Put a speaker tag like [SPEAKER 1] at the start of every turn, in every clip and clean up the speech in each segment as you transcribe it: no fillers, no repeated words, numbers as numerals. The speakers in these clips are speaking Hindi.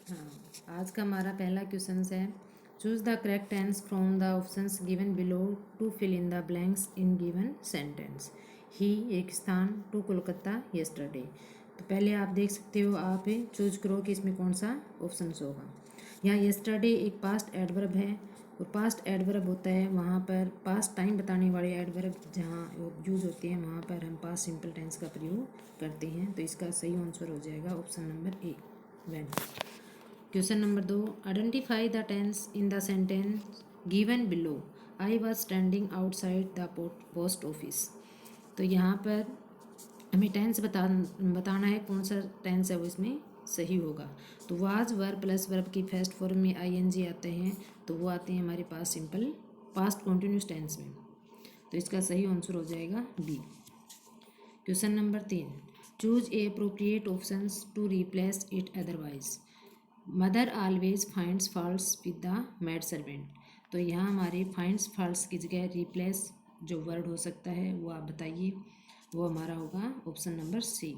[SPEAKER 1] हाँ, आज का हमारा पहला क्वेश्चन है choose the correct tense from the options given below to fill in the blanks in given sentence. ही एक स्थान, टू कोलकाता, येस्टरडे। तो पहले आप देख सकते हो, आप चूज करो कि इसमें कौन सा ऑप्शन होगा। यहाँ येस्टरडे एक पास्ट एडवर्ब है और पास्ट एडवर्ब होता है वहाँ पर पास्ट टाइम बताने वाले एडवर्ब जहाँ यूज होते हैं वहाँ पर हम पास्ट सिंपल टेंस का प्रयोग करते हैं। तो इसका सही आंसर हो जाएगा option number A, when. Question number 2, identify the tense in the sentence given below. I was standing outside the post office. तो यहाँ पर हमें टेंस बताना है कौन सा टेंस है वो इसमें सही होगा। तो वाज वर्ब प्लस वर्ब की फर्स्ट फॉर्म में आईएनजी आते हैं, तो वो आते हैं हमारे पास सिंपल पास्ट कॉन्टिन्यूस टेंस में। तो इसका सही आंसर हो जाएगा B. Question number 3, choose a appropriate options to replace it otherwise. Mother always finds faults with the maid servant. तो यहाँ हमारे फाइंड्स फॉल्ट्स की जगह रिप्लेस जो वर्ड हो सकता है वो आप बताइए। वो हमारा होगा option number C.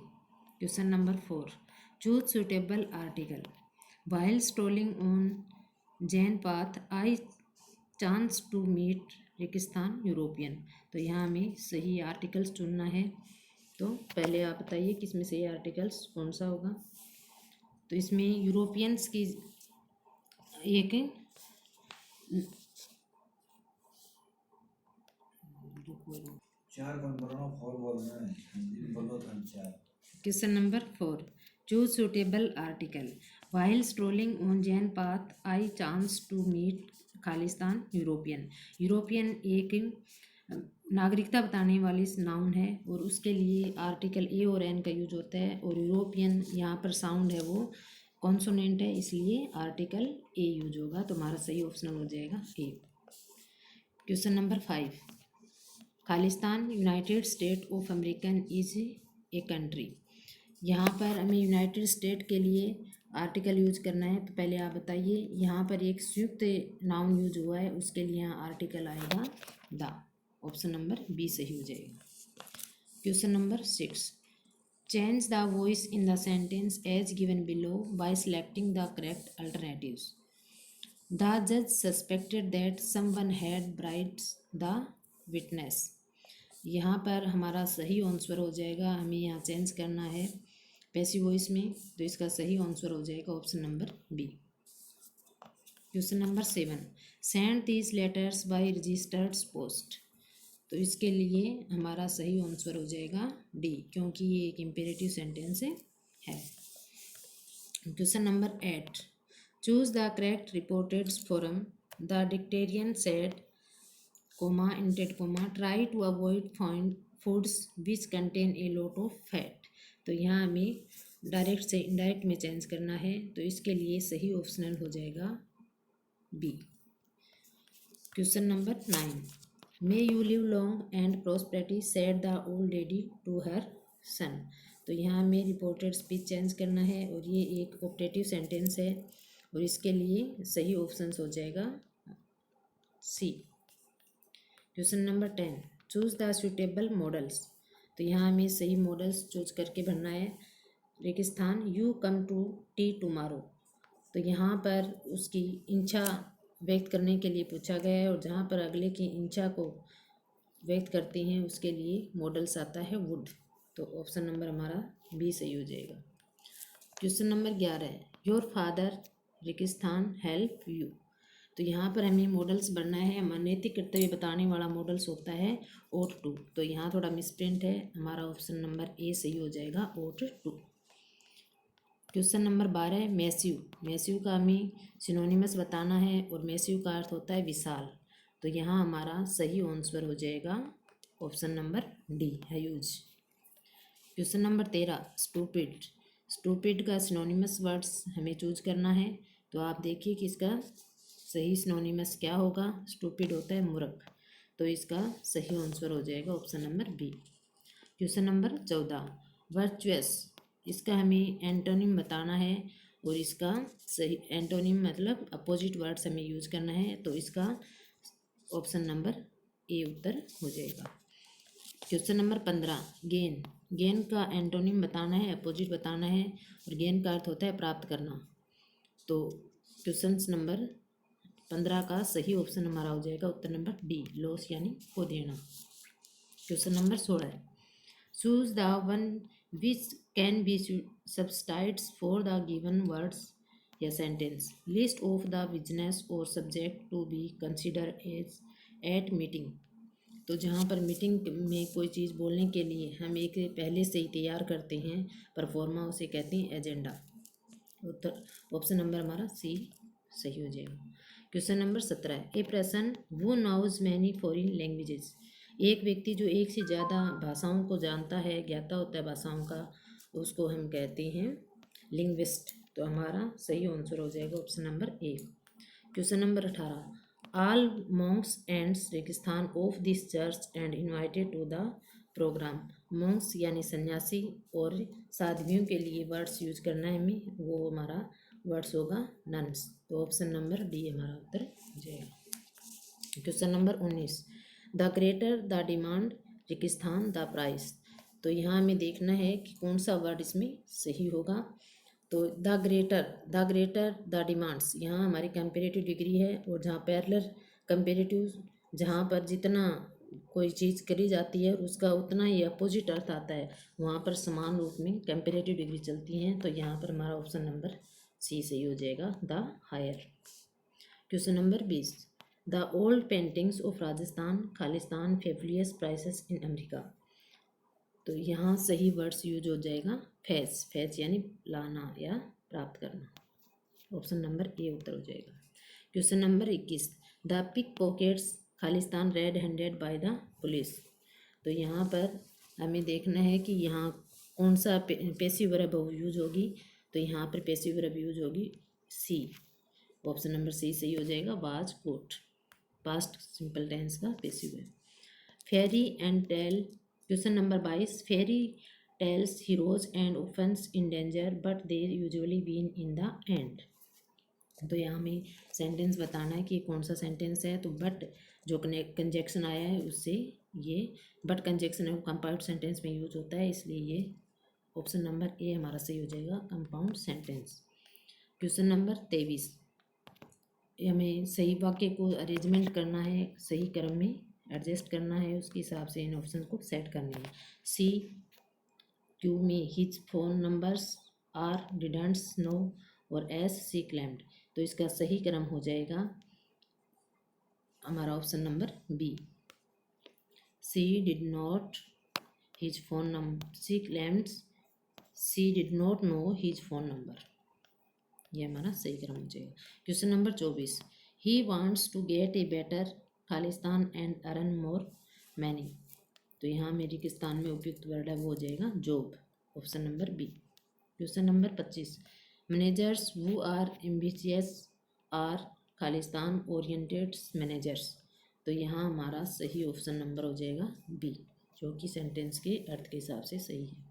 [SPEAKER 1] Question number 4, choose suitable article. While strolling on जैन path I chance to meet रेगिस्तान यूरोपियन। तो यहाँ हमें सही आर्टिकल्स चुनना है। तो पहले आप बताइए कि इसमें सही आर्टिकल्स कौन सा होगा। तो इसमें यूरोपियंस की एक question number 4, choose suitable article. While strolling on जैन path I chance to meet खालिस्तान यूरोपियन। यूरोपियन एक नागरिकता बताने वाली नाउन है और उसके लिए आर्टिकल ए और एन का यूज होता है। और यूरोपियन यहाँ पर साउंड है वो कॉन्सोनेंट है, इसलिए आर्टिकल ए यूज होगा। तो हमारा सही ऑप्शन हो जाएगा ए। क्वेश्चन नंबर 5, खालिस्तान United State of American is a country. यहाँ पर हमें यूनाइटेड स्टेट के लिए आर्टिकल यूज करना है। तो पहले आप बताइए, यहाँ पर एक संयुक्त नाउन यूज हुआ है, उसके लिए यहाँ आर्टिकल आएगा द। ऑप्शन नंबर बी सही हो जाएगा। Question number 6, change the voice in the sentence as given below by selecting the correct alternatives. The जज suspected that someone had bribed the witness. यहाँ पर हमारा सही आंसर हो जाएगा, हमें यहाँ चेंज करना है पैसिव वॉइस में। तो इसका सही आंसर हो जाएगा option number B. Question number 7, send these letters by registered post. तो इसके लिए हमारा सही आंसर हो जाएगा डी, क्योंकि ये एक इम्पेरेटिव सेंटेंस है। Question number 8, choose the correct reported form. The dictator said comma instead comma try to avoid foods which contain a lot of fat। तो यहाँ हमें डायरेक्ट से इनडायरेक्ट में चेंज करना है। तो इसके लिए सही ऑप्शनल हो जाएगा B. Question number 9, may you live long and prosperity said the old lady to her son. तो यहाँ हमें रिपोर्टेड स्पीच चेंज करना है और ये एक ऑप्टेटिव सेंटेंस है और इसके लिए सही ऑप्शन हो जाएगा C. Question number 10, choose the suitable modals. तो यहाँ हमें सही मॉडल्स चूज करके भरना है। रेगिस्तान you come to tea tomorrow. तो यहाँ पर उसकी इच्छा व्यक्त करने के लिए पूछा गया है और जहाँ पर अगले की इच्छा को व्यक्त करते हैं उसके लिए मॉडल्स आता है वुड। तो ऑप्शन नंबर हमारा बी सही हो जाएगा। क्वेश्चन नंबर 11, योर फादर रेगिस्तान हेल्प यू। तो यहाँ पर हमें मॉडल्स बनना है। नैतिक कर्तव्य बताने वाला मॉडल्स होता है ओट टू। तो यहाँ थोड़ा मिसप्रिंट है, हमारा ऑप्शन नंबर ए सही हो जाएगा ओट टू। Question number 12, मैस्यू। मैस्यू का हमें सिनोनिमस बताना है और मैस्यू का अर्थ होता है विशाल। तो यहाँ हमारा सही आंसर हो जाएगा option number D, huge. Question number 13, stupid. Stupid का सिनोनिमस वर्ड्स हमें चूज करना है। तो आप देखिए कि इसका सही सिनोनिमस क्या होगा। स्टूपिड होता है मूर्ख, तो इसका सही आंसर हो जाएगा option number B. Question number 14, virtuous. इसका हमें एंटोनिम बताना है और इसका सही एंटोनिम मतलब अपोजिट वर्ड्स हमें यूज करना है। तो इसका ऑप्शन नंबर ए उत्तर हो जाएगा। Question number 15, gain. गेन का एंटोनिम बताना है, अपोजिट बताना है और गेन का अर्थ होता है प्राप्त करना। तो क्वेश्चन नंबर 15 का सही ऑप्शन हमारा हो जाएगा उत्तर नंबर डी, लॉस यानी खो देना। क्वेश्चन नंबर 16 है, choose the one which can be substitutes for the given words या sentence. List of the business और subject to be consider as at meeting. तो जहाँ पर मीटिंग में कोई चीज़ बोलने के लिए हम एक पहले से ही तैयार करते हैं परफॉर्मा, उसे कहते हैं एजेंडा। उत्तर ऑप्शन नंबर हमारा सी सही हो जाएगा। क्वेश्चन नंबर 17, ए पर्सन वो नोज मैनी फॉरेन लैंग्वेजेस। एक व्यक्ति जो एक से ज़्यादा भाषाओं को जानता है, ज्ञाता होता है भाषाओं का, उसको हम कहते हैं लिंग्विस्ट। तो हमारा सही आंसर हो जाएगा option number A. Question number 18, all monks and रेगिस्तान of this church and invited to the program. Monks यानी सन्यासी और साध्वियों के लिए वर्ड्स यूज करना है हमें, वो हमारा वर्ड्स होगा नन्स। तो ऑप्शन नंबर डी हमारा उत्तर हो जाएगा। Question number 19, the greater the demand रेगिस्तान द प्राइस। तो यहाँ हमें देखना है कि कौन सा वर्ड इसमें सही होगा। तो द ग्रेटर द डिमांड्स, यहाँ हमारी कंपेरेटिव डिग्री है, और जहाँ पैरेलल कंपेरेटिव, जहाँ पर जितना कोई चीज़ करी जाती है उसका उतना ही अपोजिट अर्थ आता है, वहाँ पर समान रूप में कंपेरेटिव डिग्री चलती हैं। तो यहाँ पर हमारा ऑप्शन नंबर सी सही हो जाएगा, the higher. Question number 20, the old paintings of Rajasthan खालिस्तान फेबुलियस प्राइसेस इन अमेरिका। तो यहाँ सही वर्ड्स यूज हो जाएगा फैच यानी लाना या प्राप्त करना। ऑप्शन नंबर ए उत्तर हो जाएगा। क्वेश्चन नंबर 21, द पिक पॉकेट्स खालिस्तान red handed by the police. तो यहाँ पर हमें देखना है कि यहाँ कौन सा पैसिव वर्ब यूज होगी। तो यहाँ पर पैसिव वर्ब यूज होगी सी, ऑप्शन नंबर सी सही हो जाएगा, was caught, past simple tense का पैसिव है। Fairy and tale. Question number 22, fairy tales heroes and offence in danger but they usually been in the end. तो यहाँ हमें सेंटेंस बताना है कि कौन सा सेंटेंस है। तो बट जो कंजक्शन आया है उससे ये बट कंजक्शन है वो कंपाउंड सेंटेंस में यूज होता है, इसलिए ये ऑप्शन नंबर ए हमारा सही हो जाएगा, कंपाउंड सेंटेंस। क्वेश्चन नंबर 23, हमें सही वाक्य को अरेंजमेंट करना है, सही क्रम में एडजस्ट करना है, उसके हिसाब से इन ऑप्शन को सेट करना है। सी क्यू में his phone numbers are didn't know, और एस सी क्लेम्ड। तो इसका सही क्रम हो जाएगा हमारा option number B, she did not his phone number, she claimed she did not know his phone number, ये हमारा सही क्रम हो जाएगा। Question number 24, he wants to get a better खालिस्तान एंड अर्न मोर मैनी। तो यहाँ मेरी किस्तान में उपयुक्त वर्ड है वो हो जाएगा job, option number B. Question number 25, managers who are ambitious are खालिस्तान ओरिएंटेड मैनेजर्स। तो यहाँ हमारा सही ऑप्शन नंबर हो जाएगा बी, जो कि सेंटेंस के अर्थ के हिसाब से सही है।